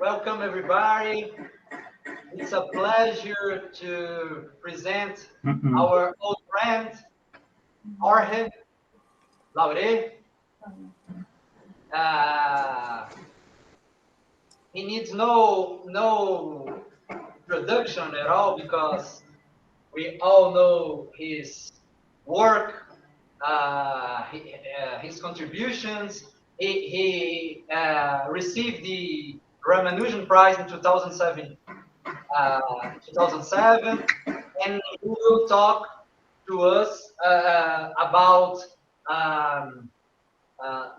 Welcome, everybody. It's a pleasure to present our old friend, Jorge Lauret. Uh, he needs no introduction at all because we all know his work, his contributions. He received the Ramanujan Prize in 2007, and he will talk to us about. Um,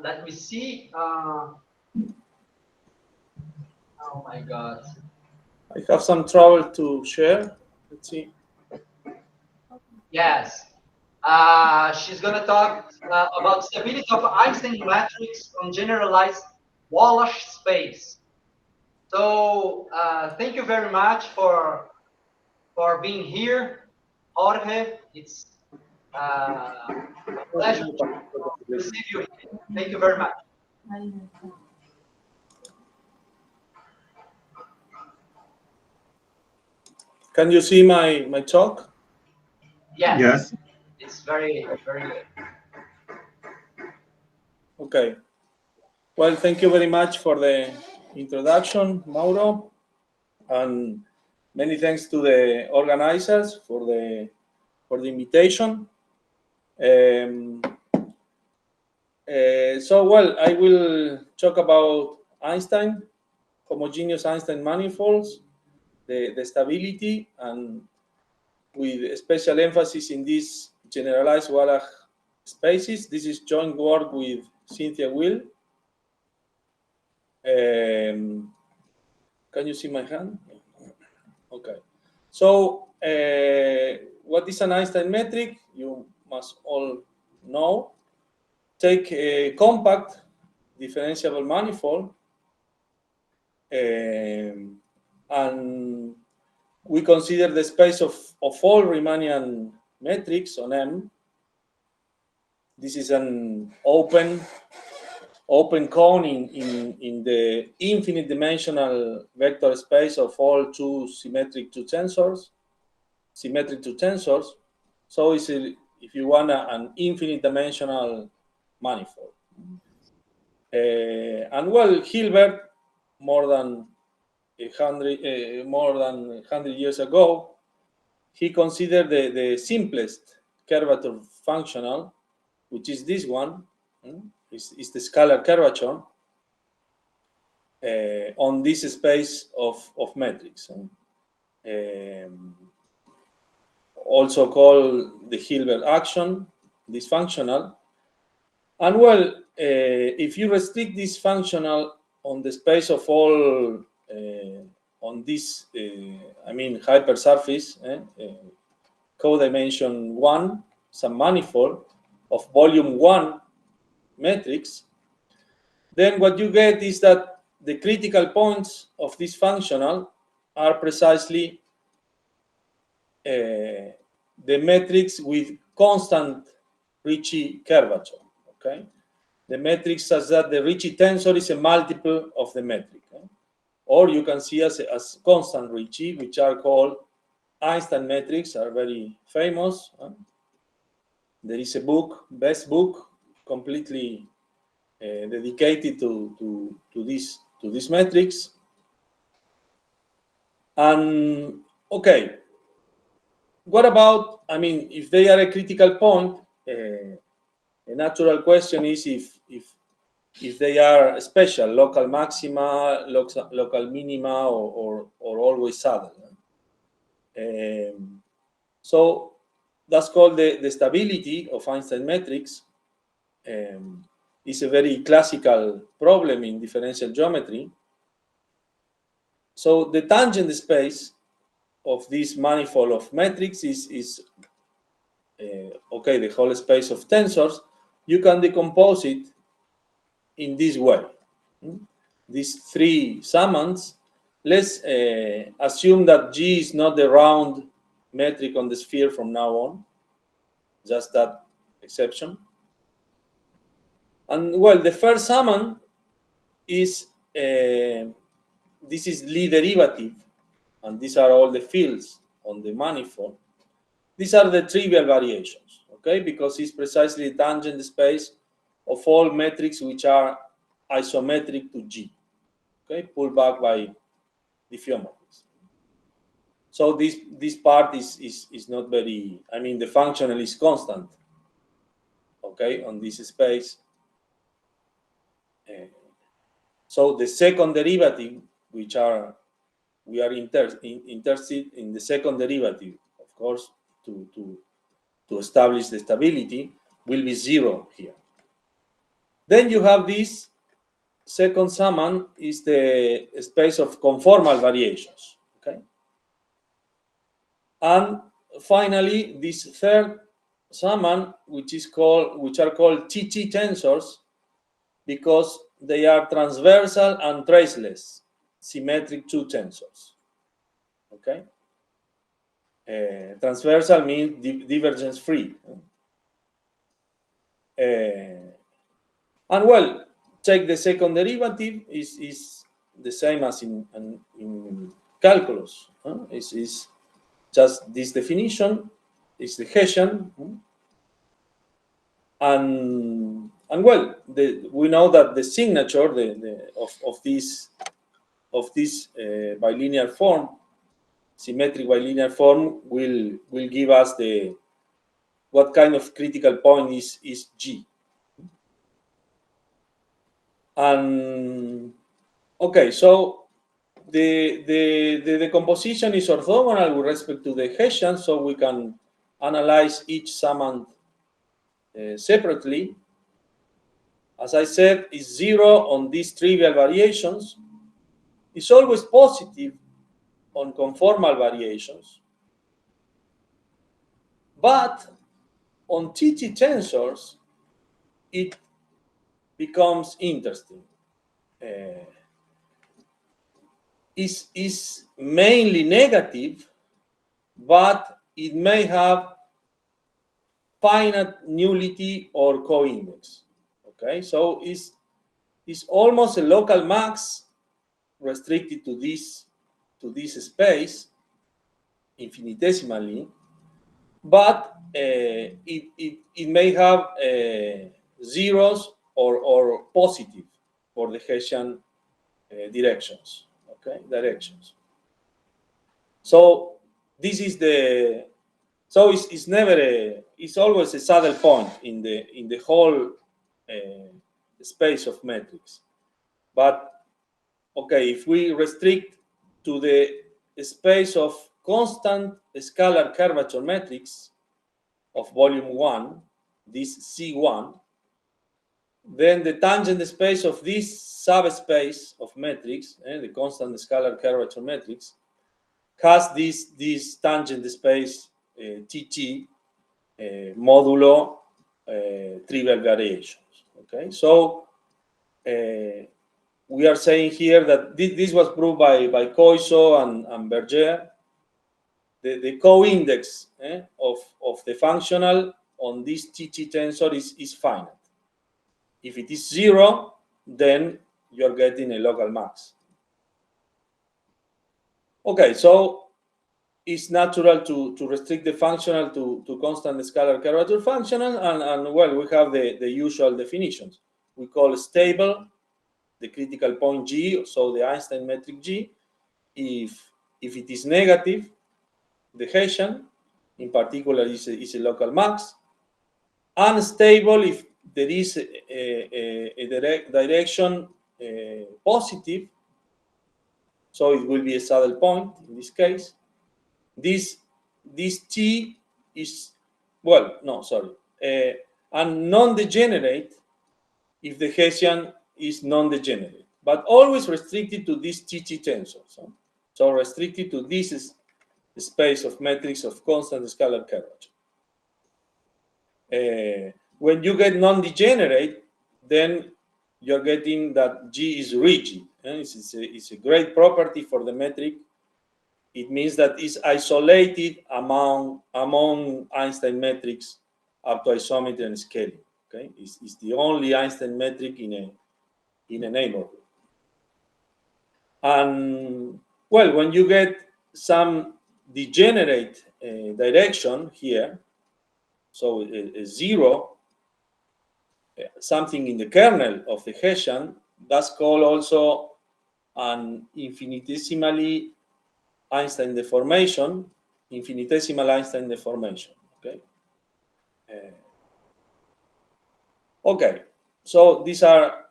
Let me see. Oh my God. I have some trouble to share. Let's see. Yes. She's going to talk about stability of Einstein matrix on generalized Wallach space. So thank you very much for being here, Jorge. It's a pleasure to receive you here. Thank you very much. Can you see my talk? Yes. It's very good. Okay. Well, thank you very much for the introduction, Mauro, and many thanks to the organizers for the invitation. Well, I will talk about Einstein, homogeneous Einstein manifolds, the stability, and with special emphasis in these generalized Wallach spaces. This is joint work with Cynthia Will. Can you see my hand? Okay. So, what is an Einstein metric? You must all know. Take a compact differentiable manifold, and we consider the space of all Riemannian metrics on M. This is an open cone in the infinite dimensional vector space of all symmetric two tensors. So it's if you want an infinite dimensional manifold. And well, Hilbert, more than 100 years ago, he considered the simplest curvature functional, which is this one, is the scalar curvature on this space of metrics. Also called the Hilbert action, this functional. And well, if you restrict this functional on the space of all, on this, hypersurface, codimension 1, some manifold of volume 1 metrics, then what you get is that the critical points of this functional are precisely the metrics with constant Ricci curvature. Okay, the metric such that the Ricci tensor is a multiple of the metric, or you can see as constant Ricci, which are called Einstein metrics, are very famous. There is a book, best book, completely dedicated to these metrics. And okay, what about? I mean, if they are a critical point. A natural question is if they are special, local maxima, local minima, or always saddle. So that's called the stability of Einstein metrics. Is a very classical problem in differential geometry. So the tangent space of this manifold of metrics is okay, the whole space of tensors. You can decompose it in this way. These three summands. Let's assume that G is not the round metric on the sphere from now on, just that exception. And well, the first summand is this is Lie derivative, and these are all the fields on the manifold. These are the trivial variations, okay, because it's precisely the tangent space of all metrics which are isometric to G, okay, pulled back by diffeomorphism. So this part is not very, I mean, the functional is constant, okay, on this space. So the second derivative, which are, we are interested in the second derivative, of course, to establish the stability, will be 0 here. Then you have this second summand is the space of conformal variations, okay? And finally, this third summand, which are called TT tensors, because they are transversal and traceless, symmetric 2 tensors, okay? Transversal means divergence free. And well, check the second derivative is the same as in calculus. It's just this definition is the Hessian. And well, we know that the signature of this bilinear form, symmetric bilinear form, will give us what kind of critical point is G. And okay, so the decomposition is orthogonal with respect to the Hessian, so we can analyze each summand separately. As I said, is 0 on these trivial variations. It's always positive on conformal variations. But on TT tensors, it becomes interesting. Is mainly negative, but it may have finite nullity or co-index. Okay, so it's almost a local max restricted to this space infinitesimally, but it may have zeros or positive for the Hessian directions. Okay, directions. So this is so it's never it's always a saddle point in the whole space of metrics. But okay, if we restrict to the space of constant scalar curvature metrics of volume 1, this C1, then the tangent space of this subspace of metrics, the constant scalar curvature metrics, has this tangent space TT modulo trivial variations. Okay, so we are saying here that this was proved by Coiso and Berger. The co-index of the functional on this TT tensor is finite. If it is 0, then you're getting a local max. Okay, so it's natural to restrict the functional to constant scalar curvature functional, and well, we have the usual definitions. We call stable the critical point G, so the Einstein metric G. If it is negative, the Hessian, in particular, is a local max. Unstable if there is a direction positive, so it will be a saddle point in this case. This T is, well, no, sorry, and non-degenerate if the Hessian is non-degenerate, but always restricted to this TT tensor. So restricted to this space of metrics of constant scalar curvature. When you get non-degenerate, then you're getting that G is rigid. It's a great property for the metric. It means that it's isolated among Einstein metrics up to isometry and scaling. Okay, it's the only Einstein metric in a neighborhood. And well, when you get some degenerate direction here, so a zero, something in the kernel of the Hessian, that's called also an infinitesimally Einstein deformation, infinitesimal Einstein deformation. Okay. Okay. So these are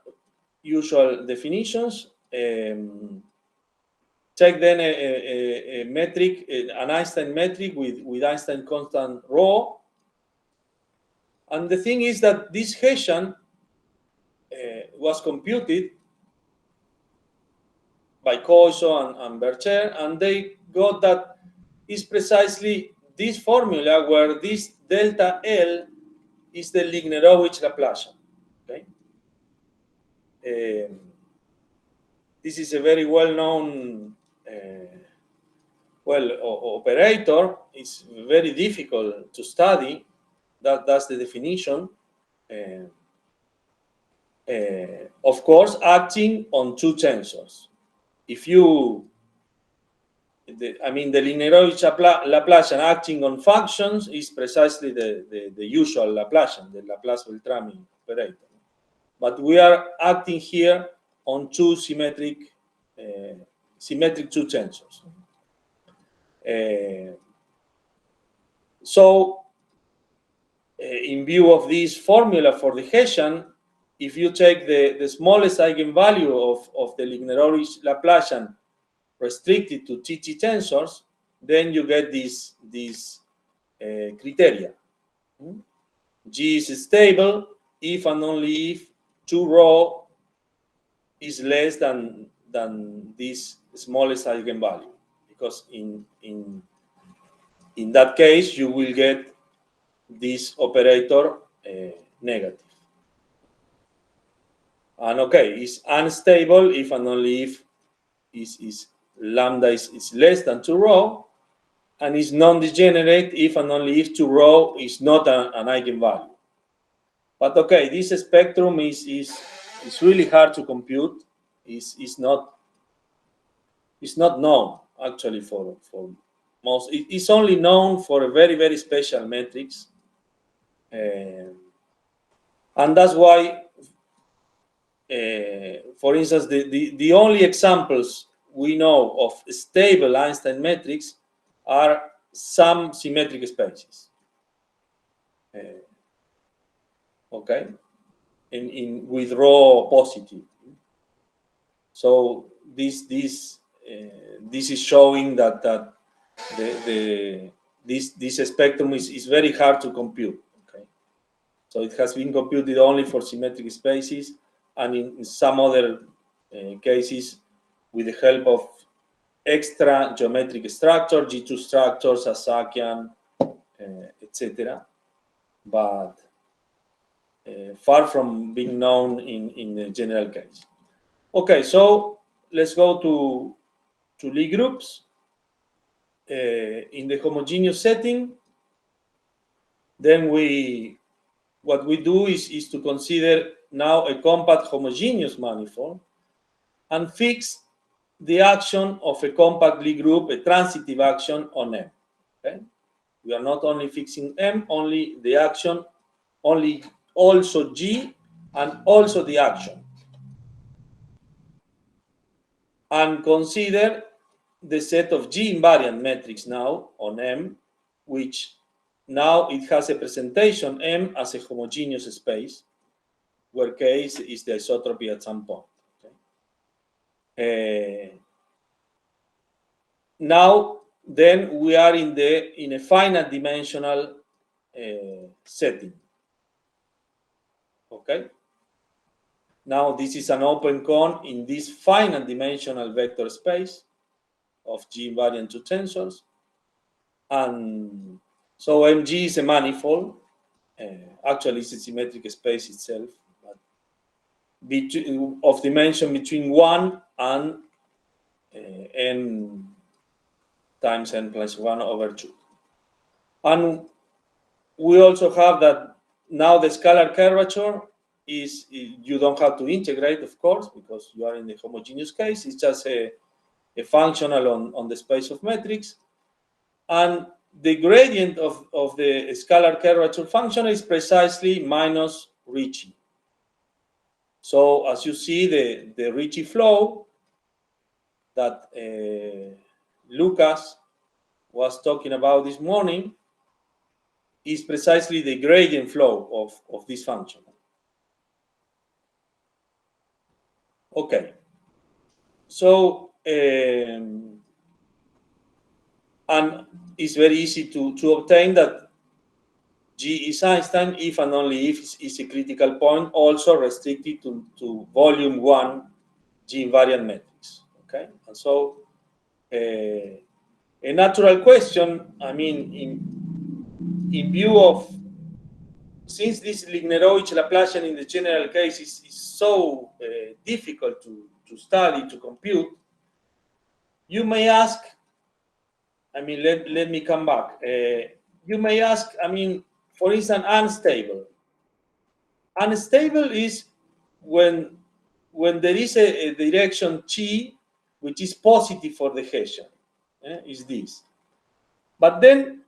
usual definitions. Check then a metric, an Einstein metric with Einstein constant rho. And the thing is that this Hessian was computed by Coiso and Bercher, and they got that is precisely this formula where this delta L is the Lignerovich Laplacian. Okay. This is a very well-known operator. It's very difficult to study. That's the definition. Of course, acting on two tensors. If you, the Lignerovich Laplacian acting on functions is precisely the usual Laplacian, the Laplace-Beltrami operator. But we are acting here on two symmetric two tensors. So, in view of this formula for the Hessian, if you take the smallest eigenvalue of the Lignerovich Laplacian restricted to TT tensors, then you get these criteria. G is stable if and only if 2 rho is less than this smallest eigenvalue, because in that case you will get this operator negative. And okay, it's unstable if and only if lambda is less than 2 rho, and is non-degenerate if and only if 2 rho is not an eigenvalue. But okay, this spectrum is really hard to compute. It's not known actually for most. It's only known for a very, very special metrics, and that's why, for instance, the only examples we know of stable Einstein metrics are some symmetric spaces. Okay, with rho positive. So this is showing that this spectrum is very hard to compute. Okay, so it has been computed only for symmetric spaces, and in some other cases with the help of extra geometric structure, G2 structures, Sasakian, etc. But far from being known in the general case. Okay, so let's go to Lie groups. In the homogeneous setting, then what we do is to consider now a compact homogeneous manifold and fix the action of a compact Lie group, a transitive action on M. Okay? We are not only fixing M, only the action, also G, and also the action. And consider the set of G invariant metrics now on M, which now it has a presentation M as a homogeneous space, where K is the isotropy at some point. Okay? Now, then we are in a finite dimensional setting. Okay. Now this is an open cone in this finite dimensional vector space of G invariant two tensors, and so MG is a manifold. Actually, it's a symmetric space itself, but of dimension between 1 and n times n plus 1 over 2. And we also have that now the scalar curvature is you don't have to integrate, of course, because you are in the homogeneous case. It's just a functional on the space of metrics. And the gradient of the scalar curvature function is precisely minus Ricci. So as you see, the Ricci flow that Lucas was talking about this morning is precisely the gradient flow of this function. Okay. So, and it's very easy to obtain that G is Einstein if and only if is a critical point, also restricted to volume 1 G invariant metrics. Okay, and so a natural question, I mean, in view of, since this Lignerovich Laplacian in the general case is so difficult to study, to compute, you may ask, I mean, let me come back. You may ask, I mean, for instance, unstable. Unstable is when there is a direction chi which is positive for the Hessian, is this. But then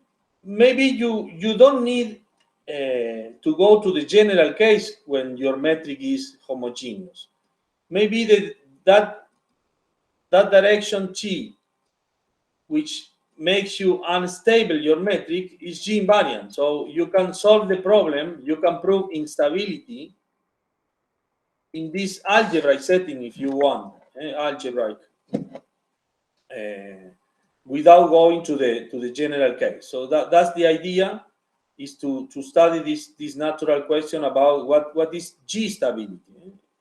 maybe you don't need to go to the general case when your metric is homogeneous. Maybe that direction chi, which makes you unstable, your metric, is G invariant. So you can solve the problem, you can prove instability in this algebraic setting if you want, algebraic, without going to the general case. So that's the idea, is to study this natural question about what is G stability.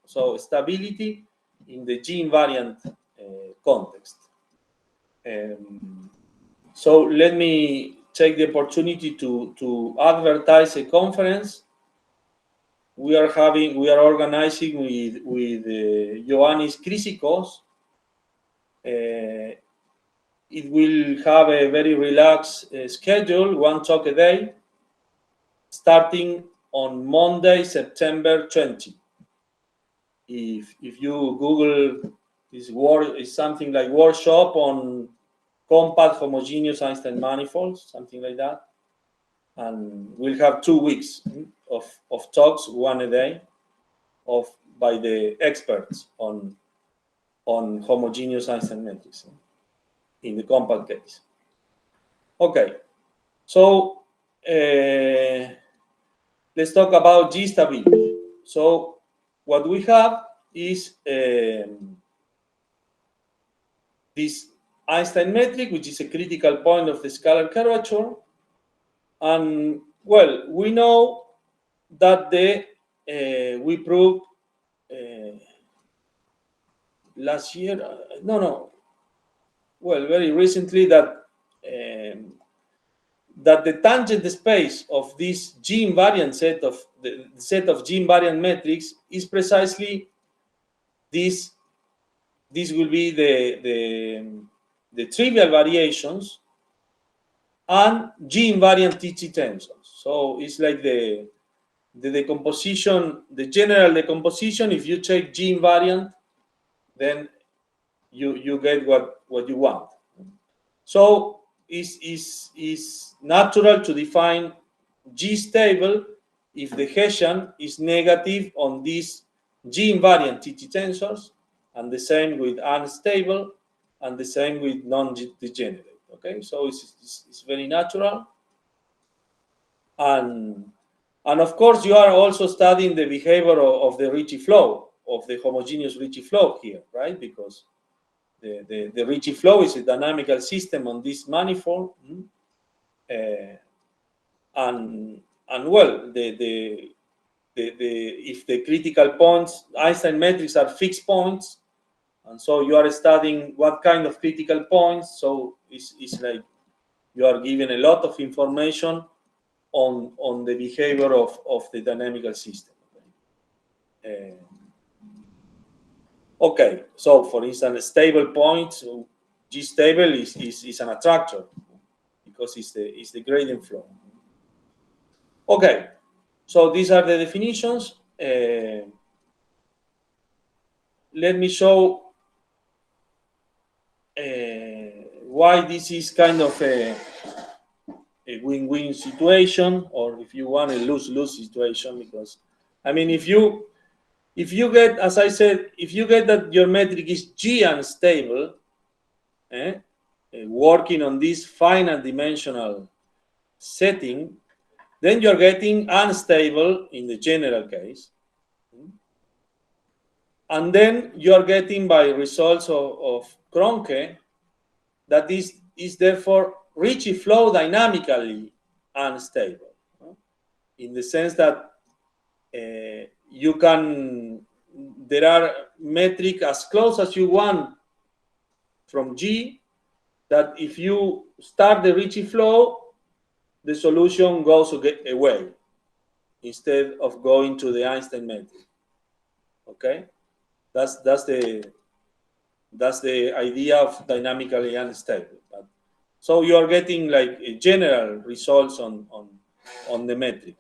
So stability in the G invariant context. So let me take the opportunity to advertise a conference we are organizing with Ioannis Chrysikos. It will have a very relaxed schedule, one talk a day, starting on Monday, September 20. If you Google this word, is something like workshop on compact homogeneous Einstein manifolds, something like that. And we'll have 2 weeks of talks, one a day, by the experts on homogeneous Einstein metrics in the compact case. Okay, so let's talk about G stability. So what we have is this Einstein metric, which is a critical point of the scalar curvature. And well, we know that we proved last year, very recently that the tangent space of this G invariant set of the set of G invariant metrics is precisely this. This will be the trivial variations and G invariant TT tensors. So it's like the decomposition, the general decomposition. If you take G invariant, then you get what you want. So it's natural to define G stable if the Hessian is negative on these G invariant TT tensors, and the same with unstable, and the same with non-degenerate. Okay, so it's very natural. And of course, you are also studying the behavior of the Ricci flow, of the homogeneous Ricci flow here, right? Because the Ricci flow is a dynamical system on this manifold. And well, if the critical points, Einstein metrics are fixed points, and so you are studying what kind of critical points. So it's like you are given a lot of information on the behavior of the dynamical system. Okay, so for instance, stable points, G stable is an attractor because it's the gradient flow. Okay, so these are the definitions. let me show why this is kind of a win-win situation, or if you want, a lose-lose situation. Because, I mean, if you get, as I said, if you get that your metric is G unstable, working on this finite dimensional setting, then you're getting unstable in the general case. And then you're getting, by results of Kroncke, that is therefore Ricci flow dynamically unstable, in the sense that you can, there are metric as close as you want from G, that if you start the Ricci flow, the solution goes away instead of going to the Einstein metric. Okay, that's the idea of dynamically unstable. So you are getting like a general results on the metric,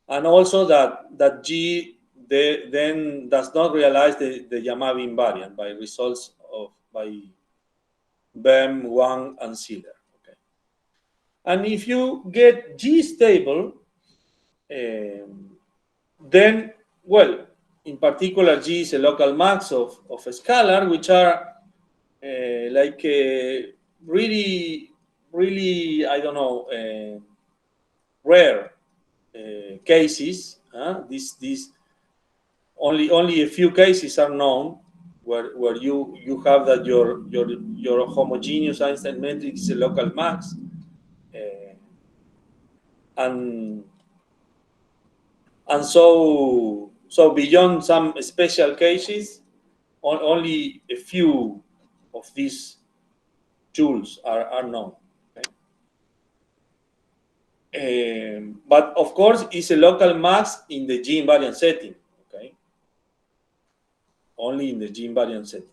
and also that G then does not realize the Yamabe invariant by results by Bem, Wang, and Siller. Okay, and if you get G stable, then, well, in particular, G is a local max of a scalar, which are really, I don't know, rare cases. This only a few cases are known where you have that your homogeneous Einstein metric is a local max, and so beyond some special cases, only a few of these Juiz are known. Okay? But of course, it's a local max in the G invariant setting. Okay, only in the G invariant setting.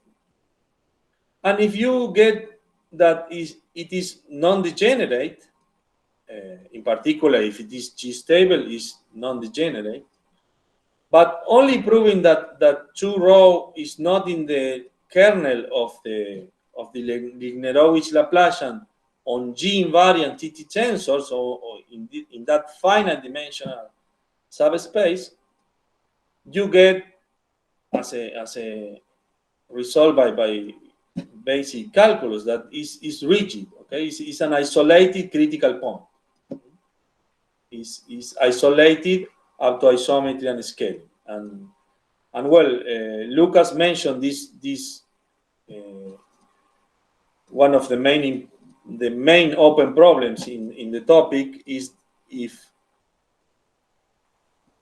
And if you get that it is non-degenerate, in particular, if it is G stable, is non-degenerate, but only proving that 2 rho is not in the kernel of the Lignerovich Laplacian on G invariant TT tensors, or in that finite dimensional subspace, you get as a result by basic calculus that is rigid. Okay, it's an isolated critical point. Is isolated up to isometry and scaling. And well, Lucas mentioned this one of the main open problems in the topic is if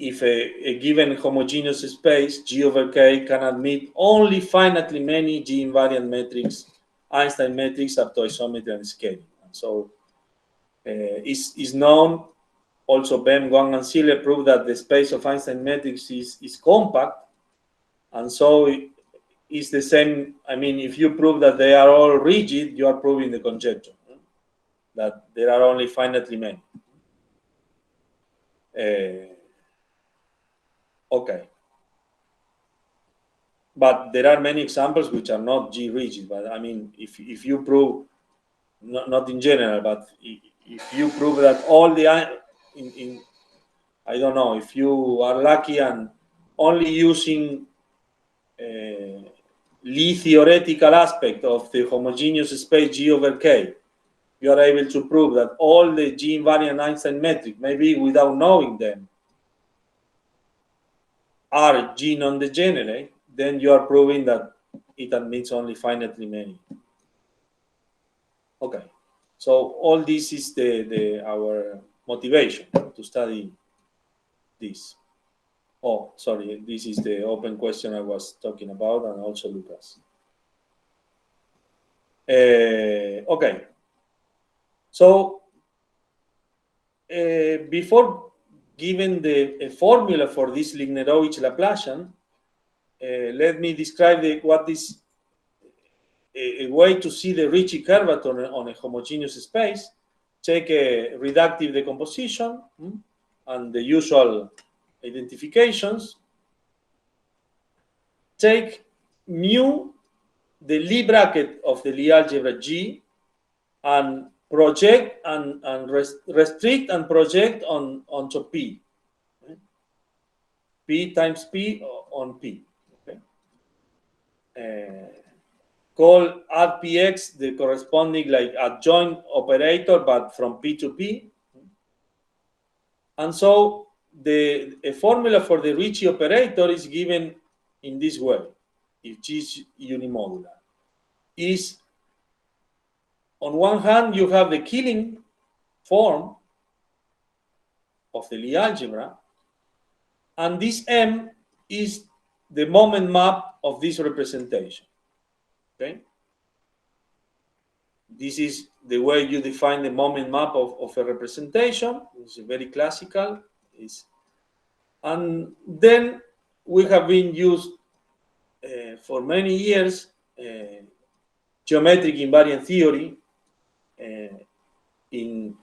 a given homogeneous space, G over K, can admit only finitely many G invariant metrics, Einstein metrics up to isometry and scaling. And so is known. Also, Bem, Wang, and Siller prove that the space of Einstein metrics is compact, and so it's the same. I mean, if you prove that they are all rigid, you are proving the conjecture that there are only finitely many. Okay, but there are many examples which are not G rigid. But I mean, if you prove, not in general, but if you prove that all the I don't know, if you are lucky and only using Lie theoretical aspect of the homogeneous space G over K, you are able to prove that all the G invariant Einstein metric, maybe without knowing them, are G non-degenerate, then you are proving that it admits only finitely many. Okay, so all this is our motivation to study this. Oh, sorry, this is the open question I was talking about, and also Lucas. Okay, so before giving a formula for this Lignerovich Laplacian, let me describe what is a way to see the Ricci curvature on a homogeneous space. Take a reductive decomposition and the usual identifications, take mu, the Lie bracket of the Lie algebra G, and project and restrict and project onto P. Okay? P times P on P. Okay? Call add px the corresponding like adjoint operator, but from P to P. And so a formula for the Ricci operator is given in this way, if G is unimodular. Is on one hand, you have the killing form of the Lie algebra, and this M is the moment map of this representation. Okay? This is the way you define the moment map of a representation. It's very classical. And then we have been used for many years geometric invariant theory in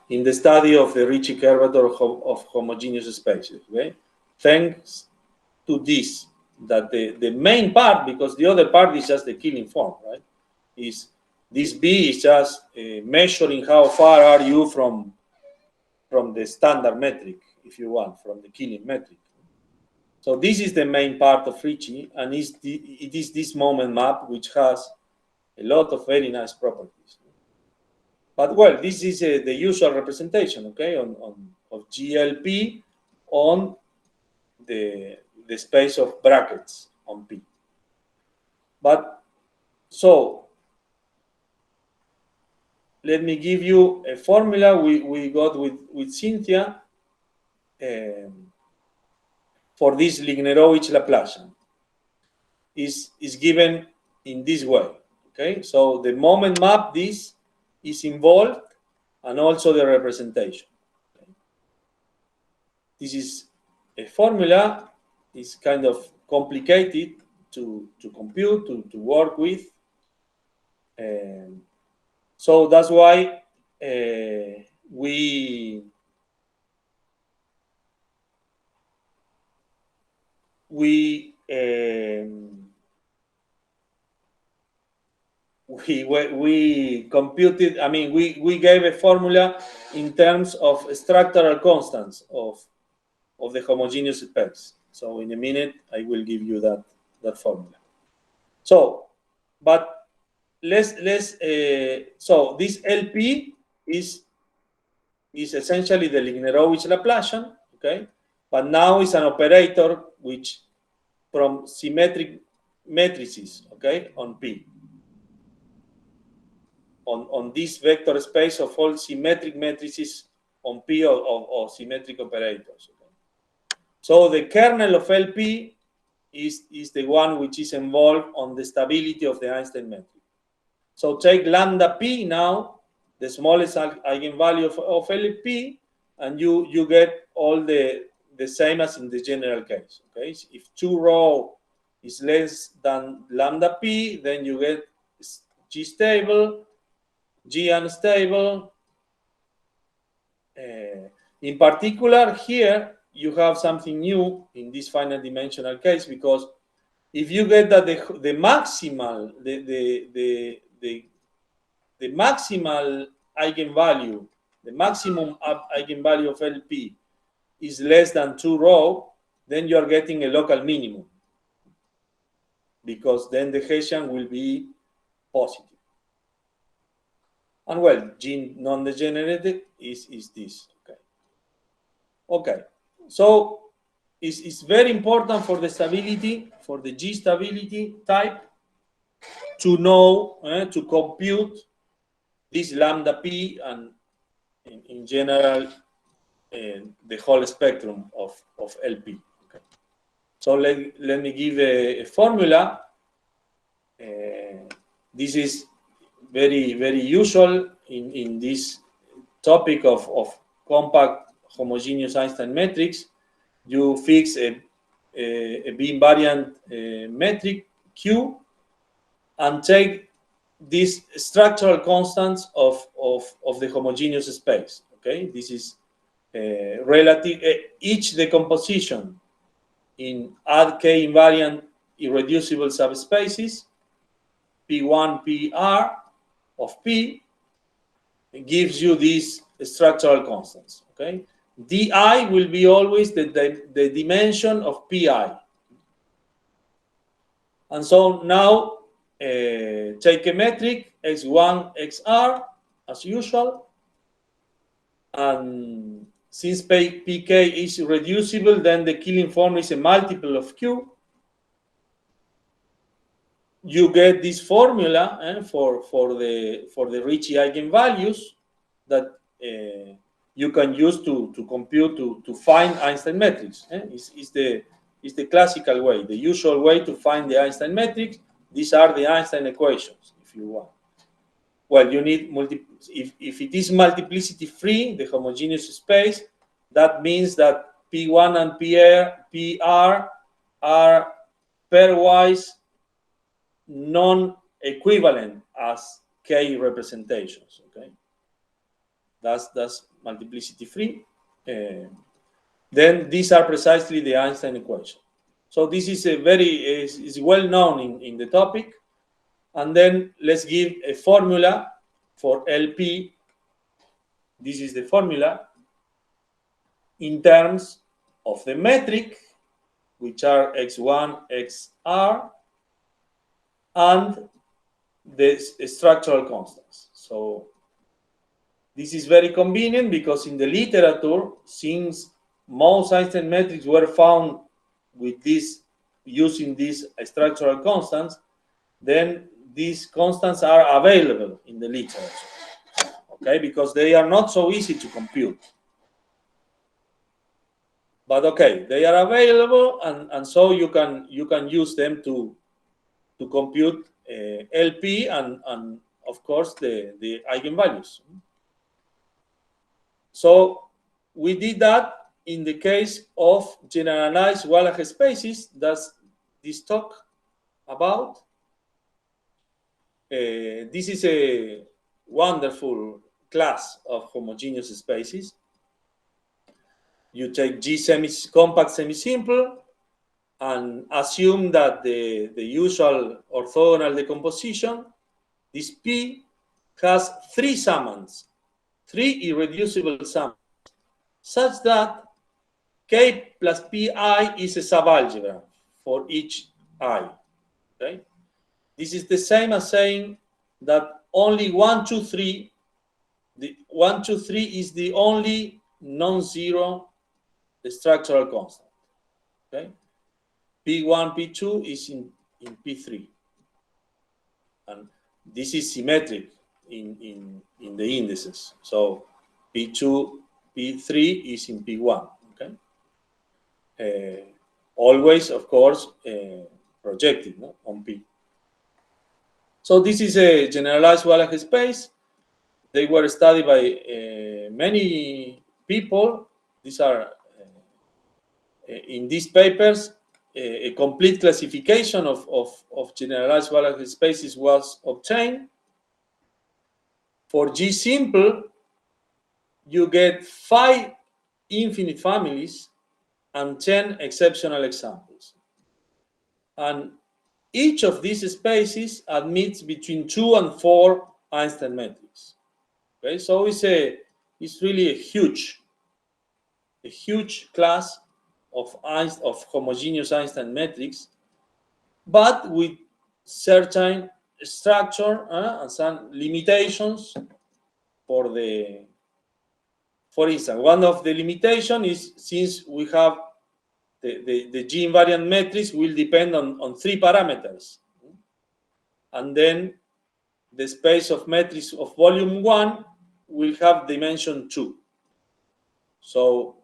the study of the Ricci curvature of homogeneous spaces. Okay? Thanks to this, that the main part, because the other part is just the killing form, right? Is this B is just measuring how far are you from the standard metric, if you want, from the killing metric. So this is the main part of Ricci, and it is this moment map which has a lot of very nice properties. But well, this is the usual representation, okay, of GLP on the space of brackets on P. But so let me give you a formula we got with Cynthia for this Lignerovich Laplacian. Is given in this way. Okay, so the moment map, this is involved, and also the representation. Okay? This is a formula. It's kind of complicated to compute, to work with. So that's why we computed, I mean, we gave a formula in terms of structural constants of the homogeneous space. So in a minute, I will give you that formula. So, but so this LP is essentially the Lignerovich Laplacian, okay? But now it's an operator which from symmetric matrices, okay, on P. On this vector space of all symmetric matrices on P or symmetric operators. Okay? So the kernel of LP is the one which is involved on the stability of the Einstein metric. So take lambda P now, the smallest eigenvalue of LP, and you get all the same as in the general case. Okay, so if 2 rho is less than lambda P, then you get G stable, G unstable. In particular, here you have something new in this finite dimensional case, because if you get that the maximal eigenvalue, the maximum eigenvalue of LP is less than 2 rho, then you are getting a local minimum, because then the Hessian will be positive. And well, G non-degenerate is this. Okay. Okay. So it's very important for the stability, for the G stability type, to know, to compute this lambda P and in general the whole spectrum of LP. Okay. So let me give a formula. This is very, very usual in this topic of compact homogeneous Einstein metrics. You fix a B-invariant metric Q and take these structural constants of the homogeneous space. Okay, this is relative each decomposition in add k invariant irreducible subspaces, P1, PR of P, gives you these structural constants. Okay, di will be always the dimension of Pi. And so now take a metric x1, xr as usual, and since pk is reducible, then the Killing formula is a multiple of q. You get this formula for the Ricci eigenvalues that you can use to compute to find Einstein metrics. Is the classical way, the usual way to find the Einstein metrics. These are the Einstein equations, if you want. Well, you need if it is multiplicity free, the homogeneous space, that means that P1 and PR are pairwise non-equivalent as K representations. Okay, that's multiplicity free. Then these are precisely the Einstein equation. So this is a is well known in the topic. And then let's give a formula for LP. This is the formula in terms of the metric, which are x1, xr, and the structural constants. So this is very convenient because in the literature, since most Einstein metrics were found with this, using these structural constants, then these constants are available in the literature, okay, because they are not so easy to compute. But okay, they are available, and so you can use them to compute LP and of course the eigenvalues. So we did that in the case of generalized Wallach spaces. That's this talk about. This is a wonderful class of homogeneous spaces. You take G compact semisimple and assume that the usual orthogonal decomposition, this P has three summands, three irreducible summands, such that K plus Pi is a subalgebra for each I. Okay? This is the same as saying that only 1, 2, 3, the 1, 2, 3 is the only non-zero structural constant. Okay? P1, P2 is in P3. And this is symmetric in the indices. So P2, P3 is in P1. Okay? Always, of course, projected on P. So this is a generalized Wallach space. They were studied by many people. These are, in these papers, a complete classification of generalized Wallach spaces was obtained. For G simple, you get 5 infinite families and 10 exceptional examples. And each of these spaces admits between 2 and 4 Einstein metrics. Okay, so it's really a huge class of homogeneous Einstein metrics, but with certain structure and some limitations. For instance, one of the limitations is, since we have the G invariant metrics will depend on 3 parameters, and then the space of metrics of volume 1 will have dimension 2. So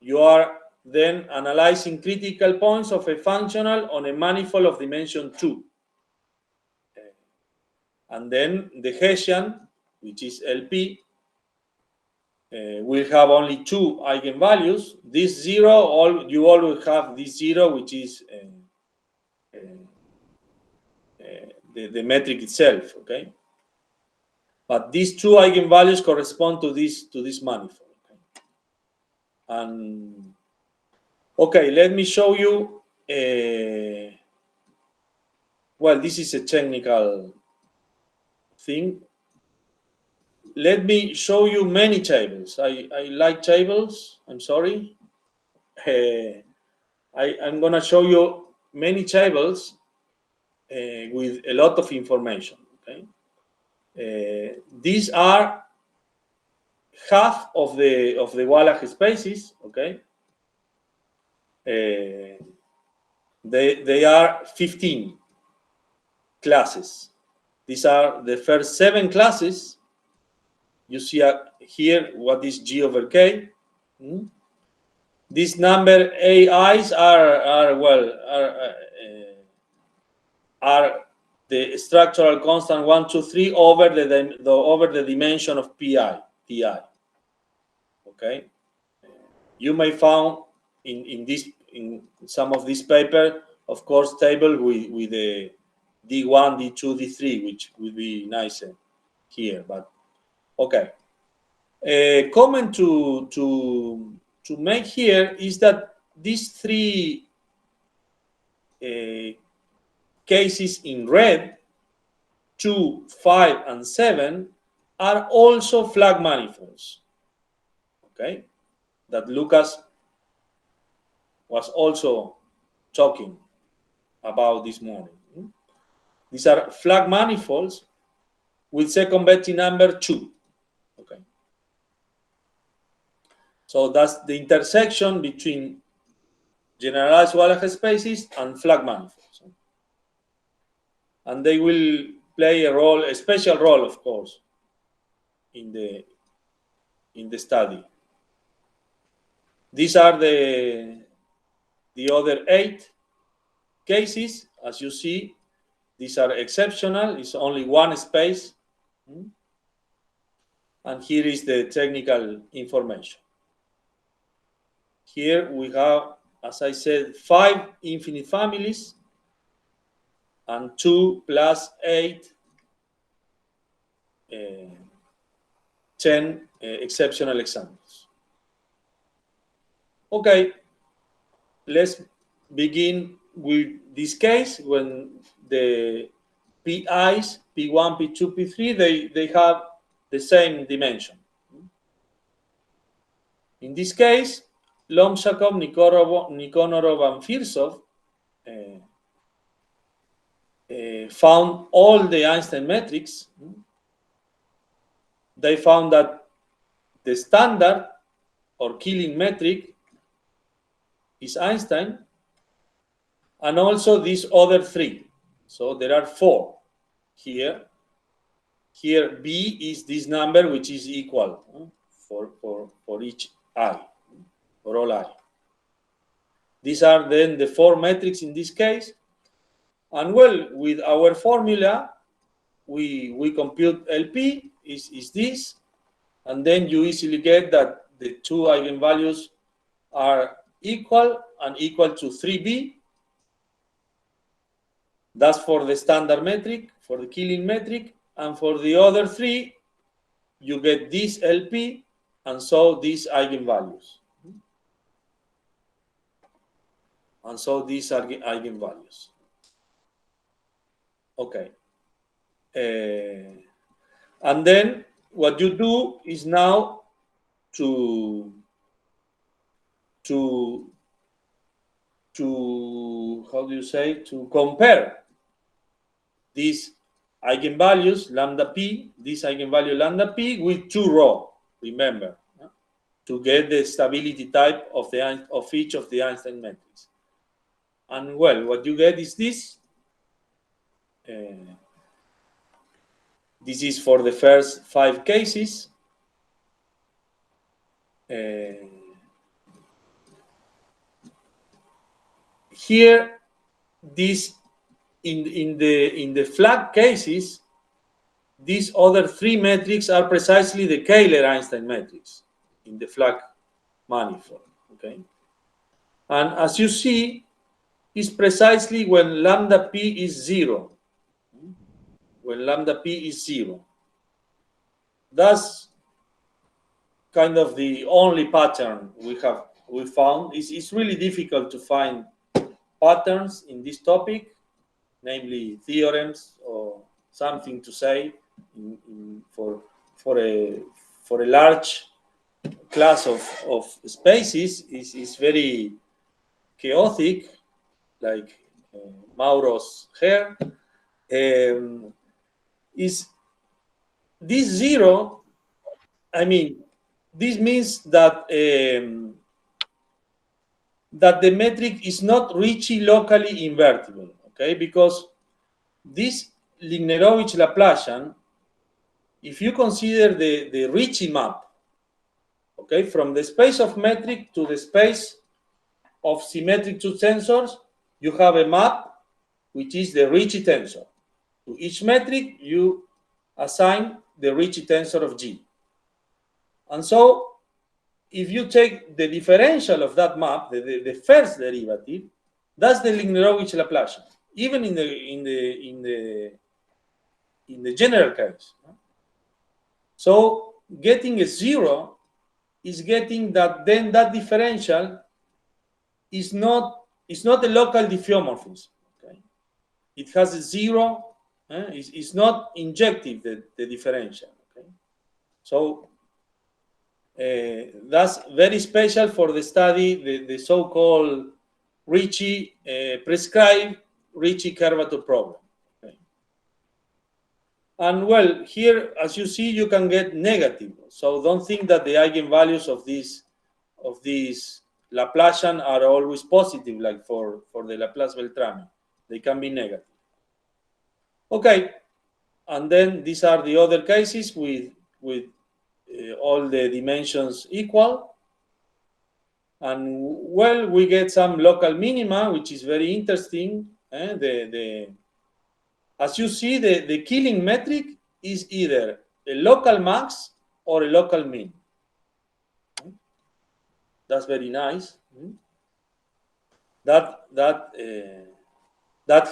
you are then analyzing critical points of a functional on a manifold of dimension 2. And then the Hessian, which is LP, will have only 2 eigenvalues. This 0, you always have this 0, which is the metric itself. Okay, but these 2 eigenvalues correspond to this manifold. Okay? And okay, let me show you. Well, this is a technical thing. Let me show you many tables. I like tables. I'm sorry. I'm going to show you many tables with a lot of information. Okay, these are half of the Wallach spaces. Okay, they are 15 classes. These are the first 7 classes. You see here what is G over K. This number AIs are the structural constant 1, 2, 3 over the dimension of pi. Okay, you may find in some of this paper, of course, table with the D1, D2, D3, which would be nicer here. But okay, a comment to make here is that these 3 cases in red, 2, 5, and 7, are also flag manifolds. Okay, that Lucas was also talking about this morning. These are flag manifolds with second Betti number 2. Okay, so that's the intersection between generalized Wallach spaces and flag manifolds, and they will play a special role, of course, in the study. These are the other 8 cases. As you see, these are exceptional. It's only one space. And here is the technical information. Here we have, as I said, 5 infinite families and 2 plus 8, 10 exceptional examples. Okay, let's begin with this case when the PIs, P1, P2, P3, they have the same dimension. In this case, Lomshakov, Nikonorov, and Firsov found all the Einstein metrics. They found that the standard or killing metric is Einstein, and also these other 3. So there are 4 here. Here B is this number which is equal for each I, for all I. These are then the 4 metrics in this case. And well, with our formula, we compute LP is this, and then you easily get that the 2 eigenvalues are equal and equal to 3B. That's for the standard metric, for the killing metric, and for the other 3, you get this LP, and so these eigenvalues. And so these are eigenvalues. Okay. And then what you do is now to how do you say, to compare these eigenvalues lambda p, this eigenvalue lambda p, with 2 rho. Remember, to get the stability type of each of the Einstein metrics. And well, what you get is this. This is for the first 5 cases. Here, this in the flag cases, these other 3 metrics are precisely the Kähler-Einstein metrics in the flag manifold. Okay, and as you see, it's precisely when lambda p is 0. When lambda p is 0, that's kind of the only pattern we found. It's really difficult to find patterns in this topic, namely theorems or something to say for a large class of spaces is very chaotic, like Mauro's hair. Is this zero? I mean, this means that that the metric is not Ricci locally invertible, okay? Because this Lignerovich-Laplacian, if you consider the Ricci map, okay, from the space of metric to the space of symmetric two tensors, you have a map which is the Ricci tensor. To each metric, you assign the Ricci tensor of G. And so, if you take the differential of that map, the first derivative, that's the Lignerovich-Laplacian, even in the general case. So getting a zero is getting that then that differential is not a local diffeomorphism. Okay? It has a zero. It's not injective, the differential. Okay? So that's very special for the study, the so-called Ricci prescribed Ricci curvature problem. Okay. And well, here, as you see, you can get negative. So don't think that the eigenvalues of these Laplacian are always positive, like for the Laplace-Beltrami. They can be negative. Okay, and then these are the other cases with all the dimensions equal. And well, we get some local minima, which is very interesting. As you see, the killing metric is either a local max or a local min. That's very nice. That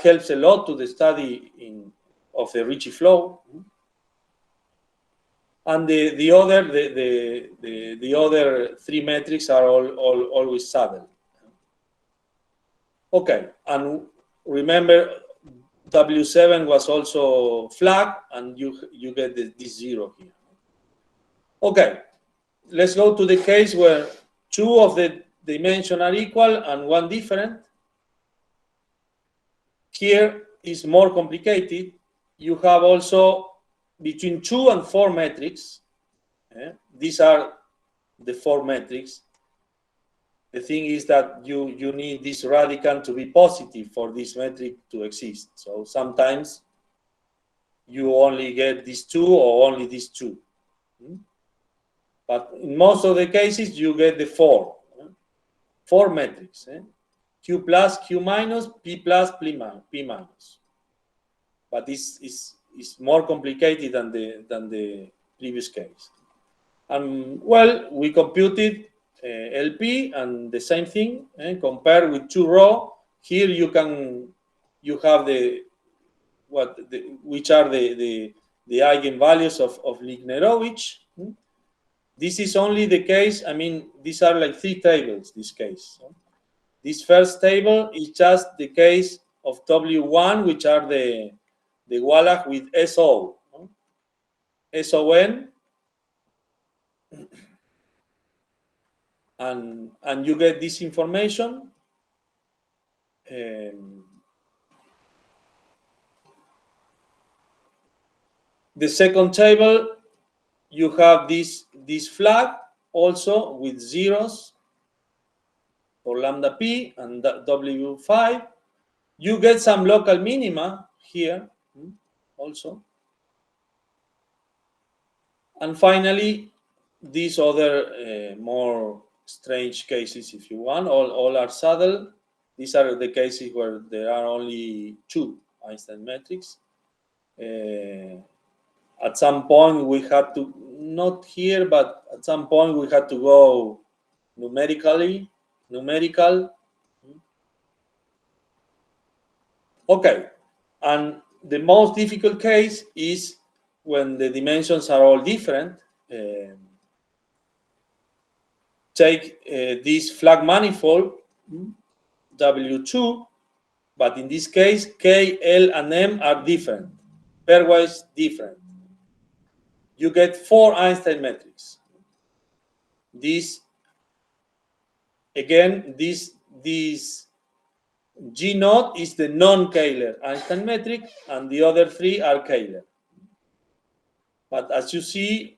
helps a lot to the study of the Ricci flow. And the other three metrics are always saddle. Okay, and remember W7 was also flag, and you get this zero here. Okay, let's go to the case where two of the dimensions are equal and one different. Here is more complicated. You have also between 2 and 4 metrics. These are the 4 metrics. The thing is that you need this radicand to be positive for this metric to exist. So sometimes you only get these 2 or only these 2. But in most of the cases, you get the 4. 4 metrics. Q plus, Q minus, P plus, P minus. But this is more complicated than the previous case. And well, we computed LP and the same thing. Compared with 2 rho, here you have which are the eigenvalues of Lignerovich. This is only the case. I mean, these are like 3 tables. This case. This first table is just the case of W1, which are the Wallach with SO. SON. And you get this information. The second table, you have this flag also with zeros for lambda p and W5. You get some local minima here also. And finally, these other more strange cases, if you want, all are saddle. These are the cases where there are only 2 Einstein metrics. At some point, we had to, not here, but at some point, we had to go numerical. Okay, and the most difficult case is when the dimensions are all different. take this flag manifold W2, but in this case, K, L, and M are different, pairwise different. You get 4 Einstein metrics. This, again, this G naught is the non-Kähler Einstein metric, and the other 3 are Kähler. But as you see,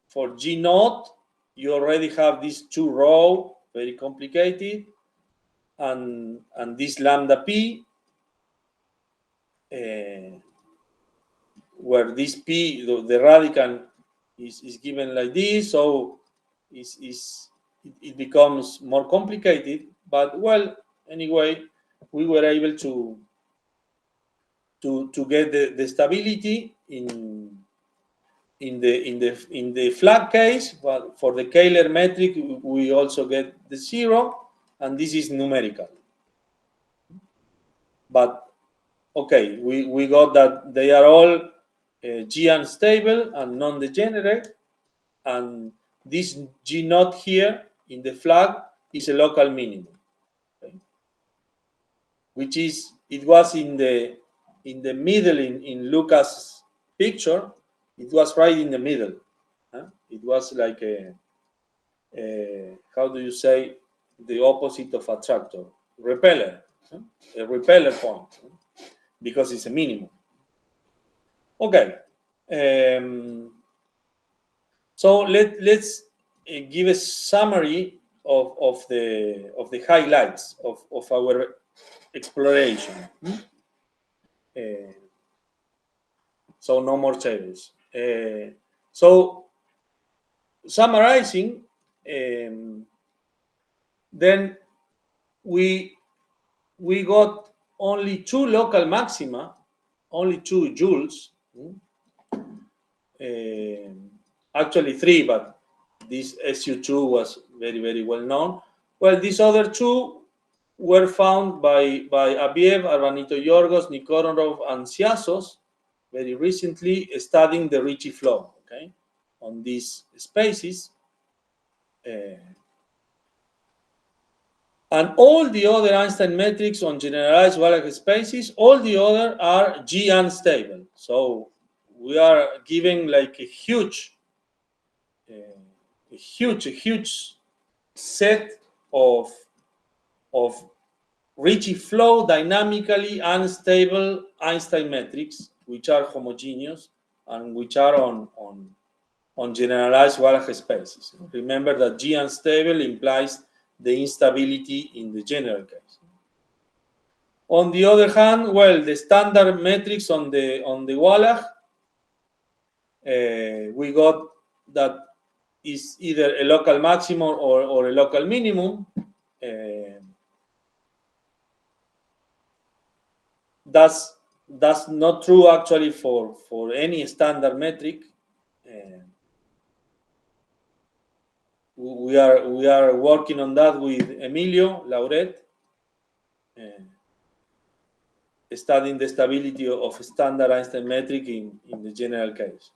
for G naught, you already have these 2 rows, very complicated, and this lambda p, where this p, the radicand, is given like this, so it becomes more complicated. But well, anyway, we were able to get the stability in the flag case. But for the Kähler metric, we also get the 0, and this is numerical. But okay, we got that they are all G unstable and non-degenerate, and this G naught here in the flag is a local minimum, okay? Which is, it was in the middle in Lucas' picture. It was right in the middle. It was like how do you say, the opposite of attractor, repeller, a repeller point, because it's a minimum. Okay. So let's give a summary of the highlights of our exploration. So no more tables. So summarizing, then we got only 2 local maxima, only 2 joules. Actually 3, but this SU2 was very, very well known. Well, these other 2 were found by Abiev, Arvanito Yorgos, Nikonov, and Siasos very recently, studying the Ricci flow, okay, on these spaces. And all the other Einstein metrics on generalized Wallach spaces, all the other are G unstable. So we are giving like a huge set of Ricci flow dynamically unstable Einstein metrics, which are homogeneous and which are on generalized Wallach spaces. Remember that G unstable implies the instability in the general case. On the other hand, well, the standard metrics on the Wallach, we got that is either a local maximum or a local minimum. That's not true actually for any standard metric. We are working on that with Emilio Lauret, studying the stability of standard Einstein metric in the general case.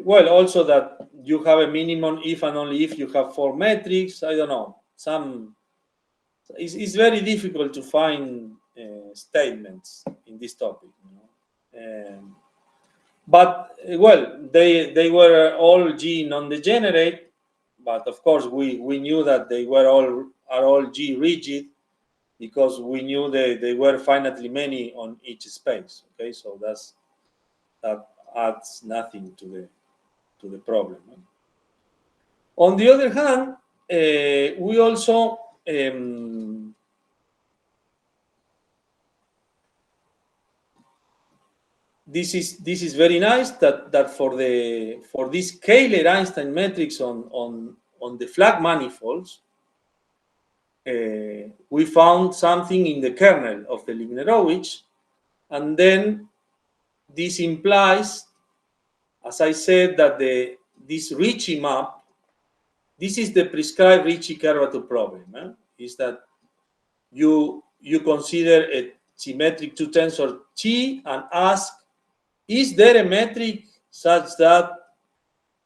Well, also that you have a minimum if and only if you have 4 metrics. I don't know. It's very difficult to find statements in this topic. You know? But well, they were all G non-degenerate, but of course we knew that they were all G rigid, because we knew they were finitely many on each space. Okay, so that adds nothing to the problem. On the other hand, we also this is very nice that for this Kähler Einstein metrics on the flag manifolds, we found something in the kernel of the Lignerowicz, and then this implies, as I said, that this Ricci map, this is the prescribed Ricci curvature problem. Is that you consider a symmetric 2-tensor T and ask, is there a metric such that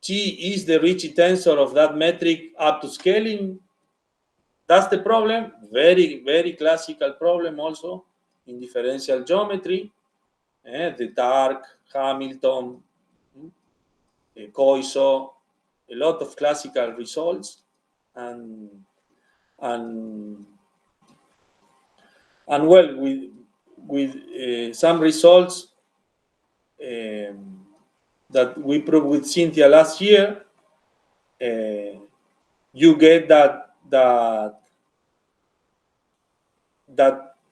G is the Ricci tensor of that metric up to scaling. That's the problem. Very, very classical problem also in differential geometry. The Dark, Hamilton, Koiso, a lot of classical results, and well, with some results that we proved with Cynthia last year, you get that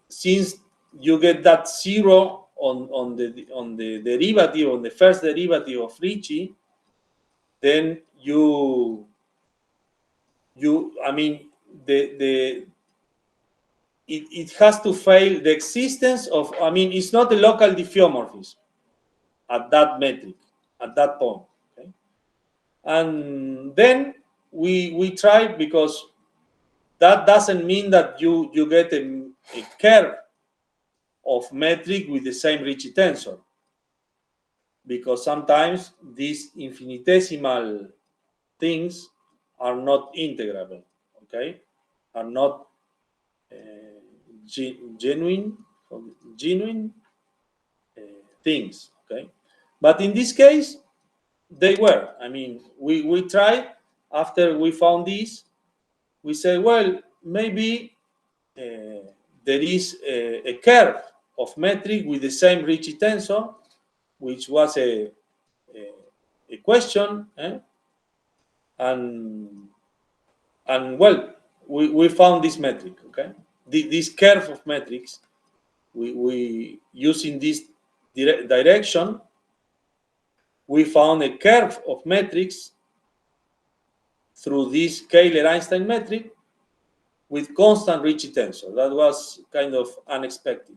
since you get that zero on the derivative, on the first derivative of Ricci, then I mean it has to fail the existence of, I mean, it's not a local diffeomorphism at that metric, at that point. Okay? And then we tried, because that doesn't mean that you get a curve of metric with the same Ricci tensor, because sometimes these infinitesimal things are not integrable, okay, are not genuine things, okay. But in this case, they were. I mean, we tried. After we found this, we said, well, maybe there is a curve of metric with the same Ricci tensor, which was a question, and well, we found this metric, okay. This curve of metrics, we using this direction, we found a curve of metrics through this Kähler-Einstein metric with constant Ricci tensor. That was kind of unexpected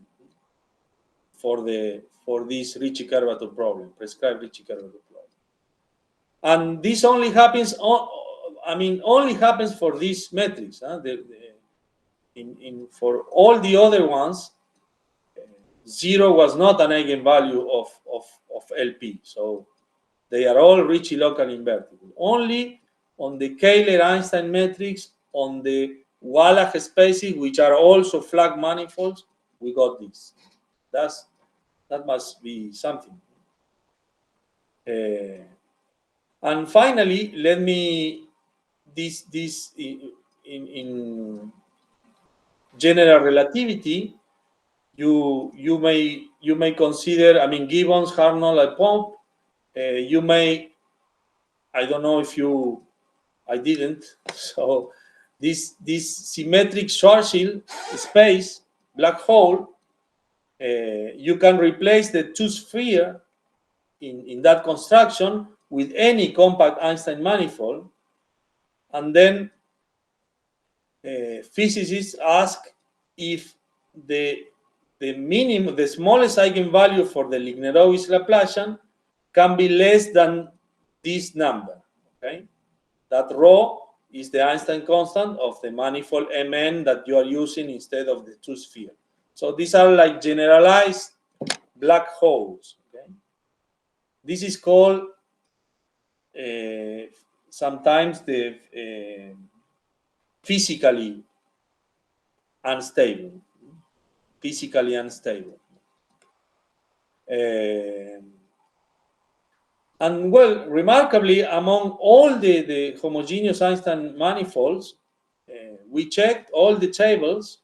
for this Ricci curvature problem, prescribed Ricci curvature problem. And this only happens, only happens for these metrics. For all the other ones, 0 was not an eigenvalue of LP. So they are all Ricci local invertible. Only on the Kähler-Einstein metrics, on the Wallach spaces, which are also flag manifolds, we got this. That must be something. And finally, let me in general relativity, you may consider, I mean, Gibbons, Hartnoll, and Pomp. You may, I don't know if I didn't. So this symmetric Schwarzschild space, black hole, you can replace the two sphere in that construction with any compact Einstein manifold, and then physicists ask if the minimum, the smallest eigenvalue for the Lignerowicz Laplacian can be less than this number. Okay, that rho is the Einstein constant of the manifold Mn that you are using instead of the two sphere. So these are like generalized black holes. Okay, this is called sometimes the physically unstable. Physically unstable. And well, remarkably, among all the homogeneous Einstein manifolds, we checked all the tables,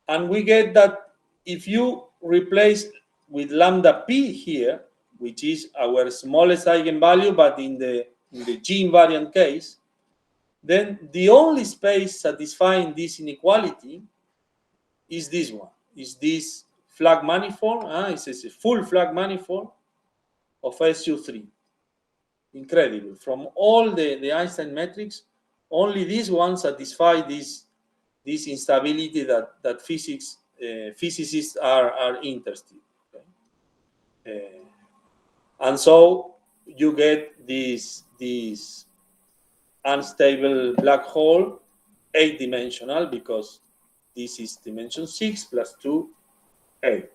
and we get that if you replace with lambda p here, which is our smallest eigenvalue, but in the G invariant case, then the only space satisfying this inequality is this one, is this flag manifold. It's a full flag manifold of SU3. Incredible. From all the Einstein metrics, only this one satisfies this instability that physicists are interested in. And so you get this unstable black hole, 8-dimensional, because this is dimension 6 plus 2, 8.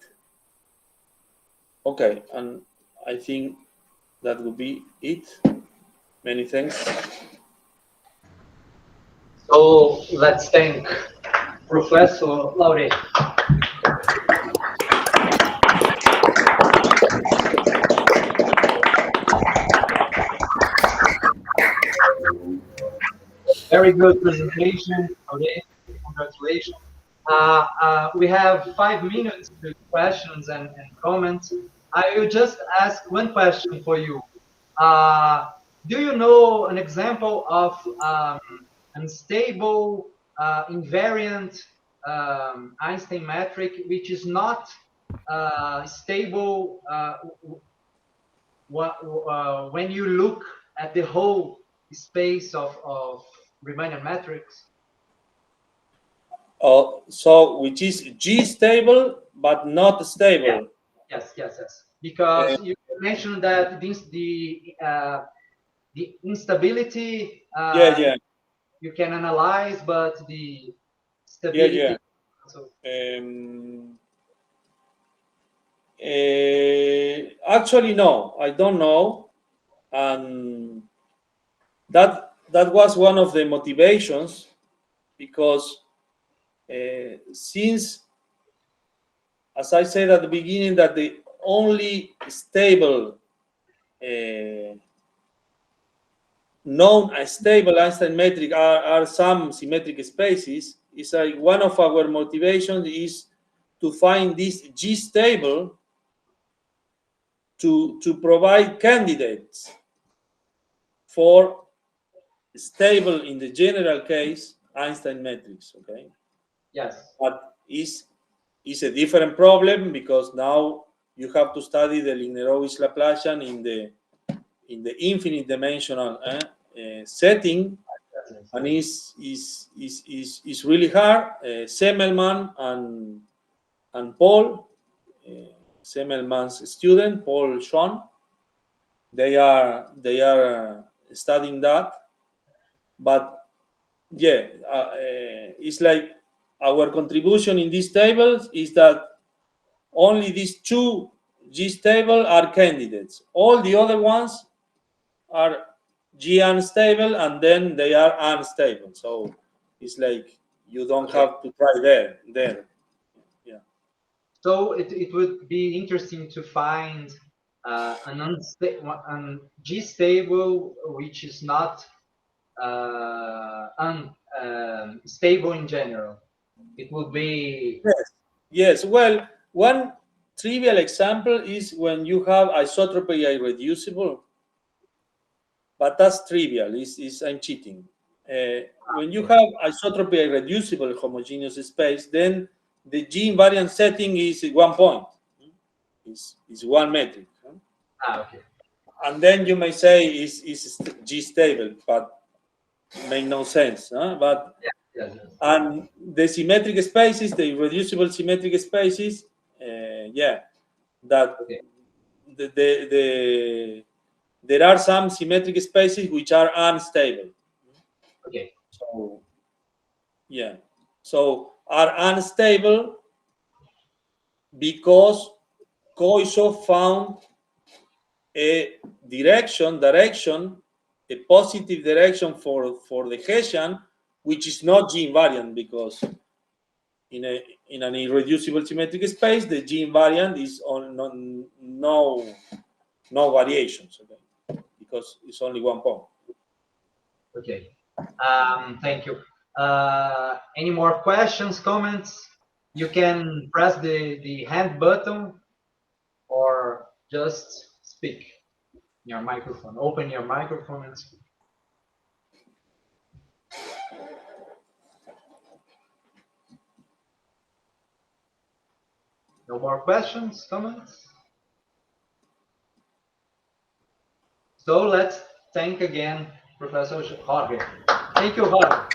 Okay, and I think that would be it. Many thanks. So let's thank Professor Lauret. Very good presentation, Lauret. Congratulations. We have 5 minutes to questions and comments. I will just ask one question for you. Do you know an example of unstable invariant Einstein metric which is not stable when you look at the whole space of Riemannian metrics? So which is G stable but not stable? Yes. Because you mentioned that the instability Yeah. you can analyze, but the stability. Yeah. So, Actually, no, I don't know, and that was one of the motivations, because since, as I said at the beginning, that the only stable known as stable Einstein metric are some symmetric spaces, is like one of our motivations is to find this G stable to provide candidates for stable, in the general case, Einstein metrics. Okay. yes. But is a different problem, because now you have to study the Lignerovich Laplacian in the infinite dimensional setting, and is really hard. Semmelmann and Paul, Semmelmann's student Paul Schwann, they are studying that. But yeah, it's like our contribution in these tables is that only these 2 G stable are candidates. All the other ones are G unstable, and then they are unstable. So it's like you don't have to try there. Yeah. So it would be interesting to find an G stable which is not unstable in general. It would be Yes. Well, one trivial example is when you have isotropy irreducible, but that's trivial. I'm cheating. When you have isotropy irreducible homogeneous space, then the G invariant setting is 1 point. Is 1 metric. okay. And then you may say is G stable, but make no sense. But Yes. and the symmetric spaces, the irreducible symmetric spaces, that Okay. there are some symmetric spaces which are unstable. Okay. So so are unstable because Koisov found a direction, a positive direction for the Hessian, which is not G invariant, because in an irreducible symmetric space, the G invariant is on no variations, okay? Because it's only 1 point. Okay. Thank you. Any more questions, comments? You can press the hand button or just speak your microphone. Open your microphone and speak. No more questions, comments? So let's thank again Professor Jorge. Thank you, Jorge.